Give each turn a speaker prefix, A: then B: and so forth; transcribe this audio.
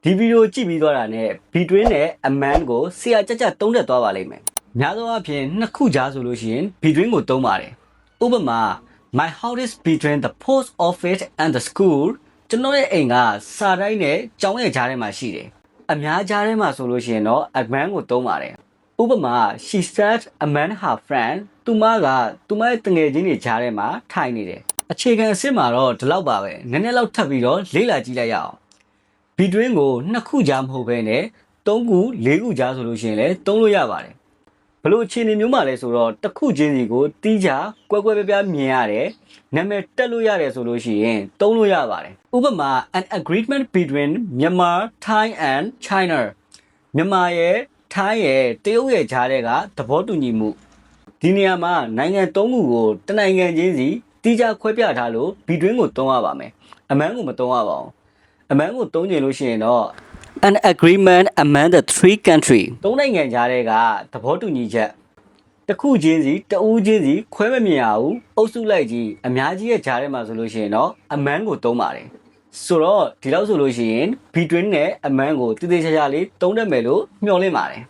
A: ဒီဗီဒီယိုကြည့်ပြီးသွားတာနဲ့ between နဲ့ among ကိုဆရာကြကြသုံးတတ်သွားပါလိမ့်မယ်။များသောအားဖြင့်နှစ်ခုကြားဆိုလို့ရှိရင် between ကိုသုံးပါတယ်။ဥပမာ My house is between the post office and the school ကျွန်တော်ရဲ့အိမ်ကစာတိုက်နဲ့ကျောင်းရဲ့ကြားထဲမှာရှိတယ်။အများကြားထဲမှာဆိုလို့ရှိရင်တော့ among ကိုသုံးပါတယ်။ဥပမာ She sat among her friend သူမရဲ့တငယ်ချင်းတွေကြားထဲမှာထိုင်နေတယ်။အခြေခံအစစ်မှာတော့ဒီလောက်ပါပဲ။နည်းနည်းလောက်ထပ်ပြီးတော့လေ့လာကြည့်လိုက်ရအောင်။ between ကိုနှစ်ခုကြားမဟုတ်ဘဲနဲ့သုံးခုလေးခုကြားဆိုလို့ရှိရင်လည်းသုံးလို့ရပါတယ်ဘလို့အခြေအနေမျိုးမှာလဲဆိုတော့တစ်ခုချင်းစီကိုတီးခြားကွဲကွဲပြားပြားမြင်ရတယ်နာမည်တက်လို့ရတယ်ဆိုလို့ရှိရင်သုံးလို့ရပါတယ်ဥပမာ an agreement between Myanmar, Thai and China မြန်မာရဲ့ထိုင်းရဲ့တရုတ်ရဲ့ကြားထဲကသဘောတူညီမှုဒီနေရာမှာနိုင်ငံသုံးခုကိုတနိုင်ငံချင်းစီတီးခြားခွဲပြထားလို့ between ကိုသုံးရပါမယ်among ကိုမသုံးရပါဘူးamong ကိုသုံးကျင်လို့ရှိရင်တော့ an agreement among the three country သုံးနိုင်ငံကြားထဲကသဘောတူညီချက်တစ်ခုချင်းစီတဦးချင်းစီခွဲမမြင်ရဘူးအုပ်စုလိုက်ကြီးအများကြီးရဲ့ကြားထဲမှာဆိုလို့ရှိရင်တော့ among ကိုသုံးပါတယ်ဆိုတော့ဒီလောက်ဆိုလို့ရှိရင် between နဲ့ among ကိုတည်တည်ချာချာလေးသုံးတတ်မယ်လို့မျှော်လင့်ပါတယ်